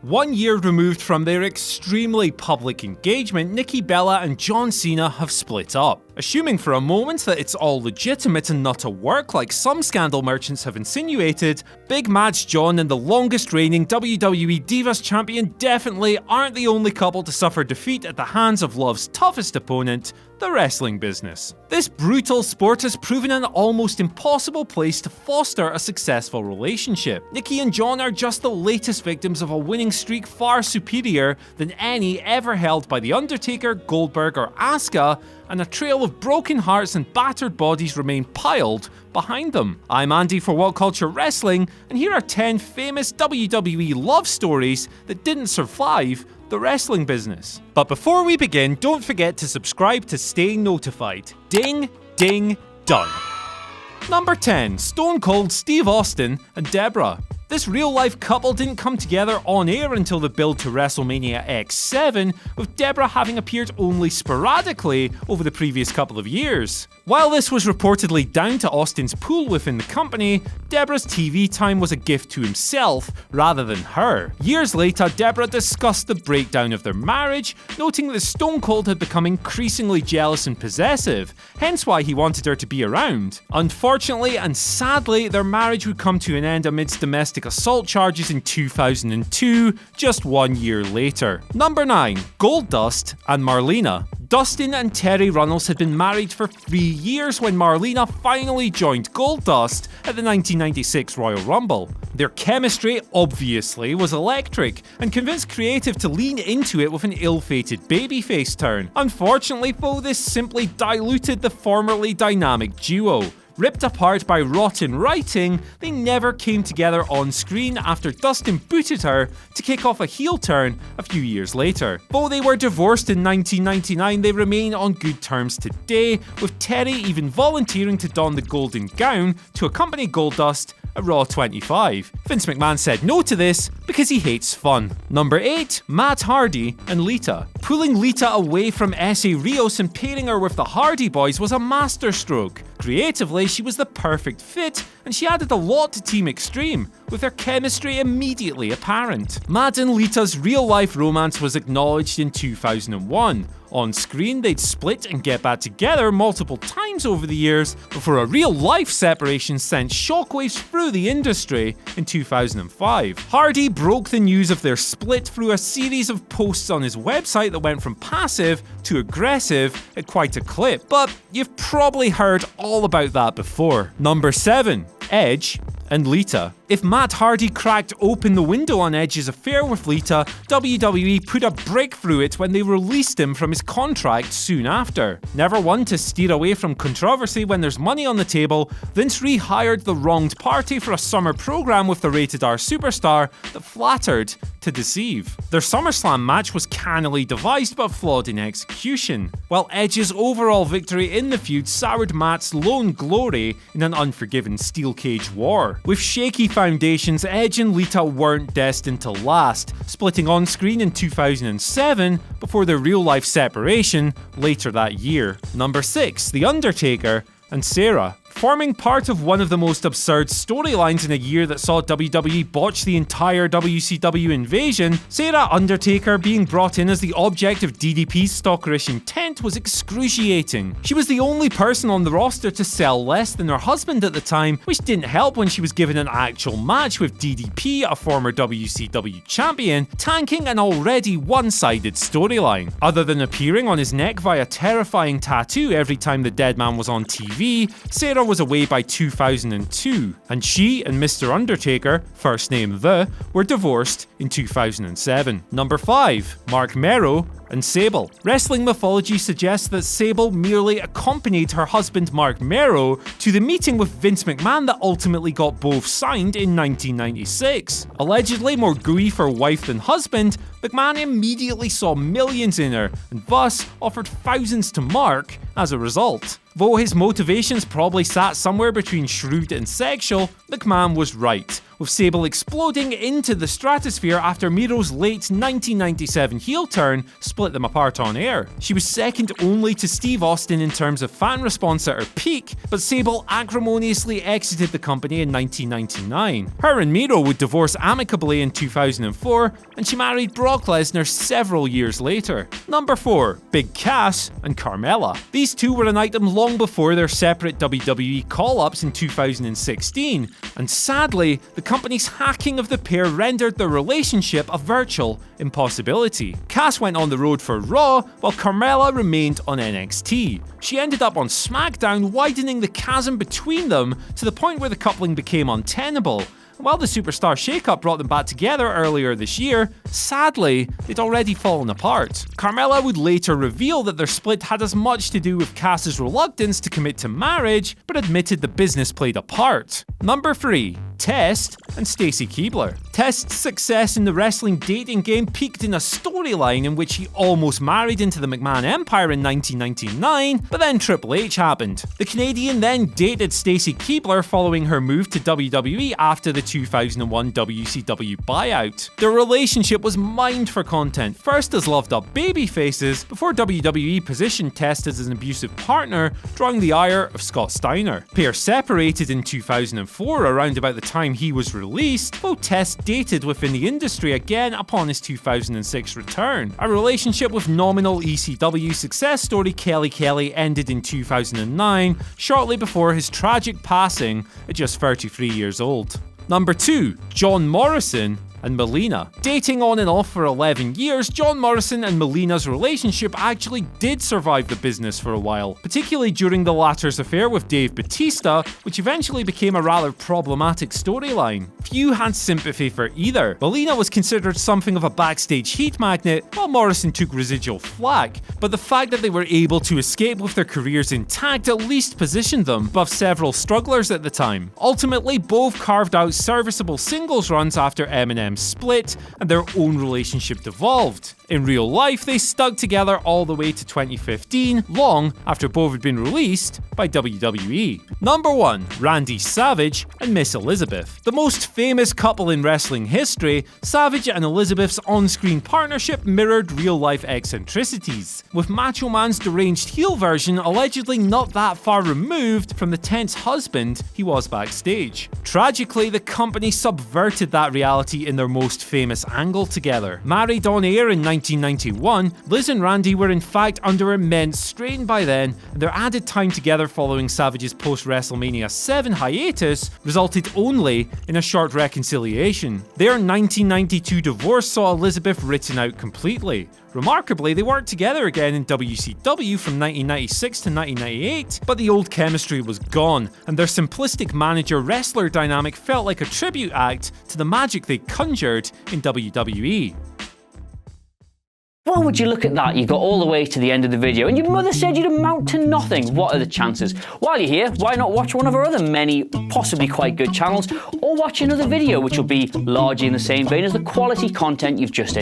1 year removed from their extremely public engagement, Nikki Bella and John Cena have split up. Assuming for a moment that it's all legitimate and not a work like some scandal merchants have insinuated, Big Match John and the longest reigning WWE Divas Champion definitely aren't the only couple to suffer defeat at the hands of love's toughest opponent, the wrestling business. This brutal sport has proven an almost impossible place to foster a successful relationship. Nikki and John are just the latest victims of a winning streak far superior than any ever held by The Undertaker, Goldberg or Asuka, and a trail of broken hearts and battered bodies remain piled behind them. I'm Andy for What Culture Wrestling, and here are 10 famous WWE love stories that didn't survive the wrestling business. But before we begin, don't forget to subscribe to stay notified. Ding, ding, done. Number 10. Stone Cold Steve Austin and Debra. This real-life couple didn't come together on air until the build to WrestleMania X7, with Debra having appeared only sporadically over the previous couple of years. While this was reportedly down to Austin's pull within the company, Debra's TV time was a gift to himself rather than her. Years later, Debra discussed the breakdown of their marriage, noting that Stone Cold had become increasingly jealous and possessive, hence why he wanted her to be around. Unfortunately and sadly, their marriage would come to an end amidst domestic assault charges in 2002, just 1 year later. Number 9. Goldust and Marlena. Dustin and Terry Runnels had been married for 3 years when Marlena finally joined Goldust at the 1996 Royal Rumble. Their chemistry, obviously, was electric, and convinced creative to lean into it with an ill-fated babyface turn. Unfortunately, though, this simply diluted the formerly dynamic duo. Ripped apart by rotten writing, they never came together on screen after Dustin booted her to kick off a heel turn a few years later. Though they were divorced in 1999, they remain on good terms today, with Terry even volunteering to don the golden gown to accompany Goldust at Raw 25. Vince McMahon said no to this because he hates fun. Number 8. Matt Hardy and Lita. Pulling Lita away from Essa Rios and pairing her with the Hardy Boys was a masterstroke. Creatively, she was the perfect fit, and she added a lot to Team Extreme, with their chemistry immediately apparent. Matt and Lita's real-life romance was acknowledged in 2001. On screen, they'd split and get back together multiple times over the years, before a real-life separation sent shockwaves through the industry in 2005. Hardy broke the news of their split through a series of posts on his website that went from passive to aggressive at quite a clip, but you've probably heard all about that before. Number 7. Edge and Lita. If Matt Hardy cracked open the window on Edge's affair with Lita, WWE put a brick through it when they released him from his contract soon after. Never one to steer away from controversy when there's money on the table, Vince rehired the wronged party for a summer program with the rated R superstar that flattered to deceive. Their SummerSlam match was cannily devised but flawed in execution, while Edge's overall victory in the feud soured Matt's lone glory in an unforgiven steel cage war. With shaky foundations, Edge and Lita weren't destined to last, splitting on screen in 2007 before their real-life separation later that year. Number 6. The Undertaker and Sara. Forming part of one of the most absurd storylines in a year that saw WWE botch the entire WCW invasion, Sara Undertaker being brought in as the object of DDP's stalkerish intent was excruciating. She was the only person on the roster to sell less than her husband at the time, which didn't help when she was given an actual match with DDP, a former WCW champion, tanking an already one-sided storyline. Other than appearing on his neck via terrifying tattoo every time the dead man was on TV, Sara was away by 2002, and she and Mr. Undertaker, first name The, were divorced in 2007. Number 5. Marc Mero and Sable. Wrestling mythology suggests that Sable merely accompanied her husband Marc Mero to the meeting with Vince McMahon that ultimately got both signed in 1996. Allegedly more gooey for wife than husband, McMahon immediately saw millions in her and thus offered thousands to Marc as a result. Though his motivations probably sat somewhere between shrewd and sexual, McMahon was right. with Sable exploding into the stratosphere after Mero's late 1997 heel turn split them apart on air. She was second only to Steve Austin in terms of fan response at her peak, but Sable acrimoniously exited the company in 1999. Her and Mero would divorce amicably in 2004, and she married Brock Lesnar several years later. Number 4. Big Cass and Carmella. These two were an item long before their separate WWE call-ups in 2016, and sadly, the company's hacking of the pair rendered their relationship a virtual impossibility. Cass went on the road for Raw, while Carmella remained on NXT. She ended up on SmackDown, widening the chasm between them to the point where the coupling became untenable. While the Superstar shakeup brought them back together earlier this year, sadly, they'd already fallen apart. Carmella would later reveal that their split had as much to do with Cass's reluctance to commit to marriage, but admitted the business played a part. Number 3. Test and Stacy Keibler. Test's success in the wrestling dating game peaked in a storyline in which he almost married into the McMahon Empire in 1999, but then Triple H happened. The Canadian then dated Stacy Keibler following her move to WWE after the 2001 WCW buyout. Their relationship was mined for content, first as loved-up baby faces, before WWE positioned Test as an abusive partner, drawing the ire of Scott Steiner. Pair separated in 2004, around about the time he was released, though Test dated within the industry again upon his 2006 return. A relationship with nominal ECW success story Kelly ended in 2009, shortly before his tragic passing at just 33 years old. Number 2. John Morrison and Melina. Dating on and off for 11 years, John Morrison and Melina's relationship actually did survive the business for a while, particularly during the latter's affair with Dave Bautista, which eventually became a rather problematic storyline. Few had sympathy for either. Melina was considered something of a backstage heat magnet, while Morrison took residual flack, but the fact that they were able to escape with their careers intact at least positioned them above several strugglers at the time. Ultimately, both carved out serviceable singles runs after Eminem's split, and their own relationship devolved. In real life, they stuck together all the way to 2015, long after both had been released by WWE. Number 1. Randy Savage and Miss Elizabeth. The most famous couple in wrestling history, Savage and Elizabeth's on-screen partnership mirrored real-life eccentricities, with Macho Man's deranged heel version allegedly not that far removed from the tense husband he was backstage. Tragically, the company subverted that reality in their most famous angle together. Married on air in 1991, Liz and Randy were in fact under immense strain by then, and their added time together following Savage's post-WrestleMania 7 hiatus resulted only in a short reconciliation. Their 1992 divorce saw Elizabeth written out completely. Remarkably, they worked together again in WCW from 1996 to 1998, but the old chemistry was gone, and their simplistic manager-wrestler dynamic felt like a tribute act to the magic they conjured in WWE. Well, would you look at that? You got all the way to the end of the video and your mother said you'd amount to nothing. What are the chances? While you're here, why not watch one of our other many possibly quite good channels, or watch another video which will be largely in the same vein as the quality content you've just enjoyed.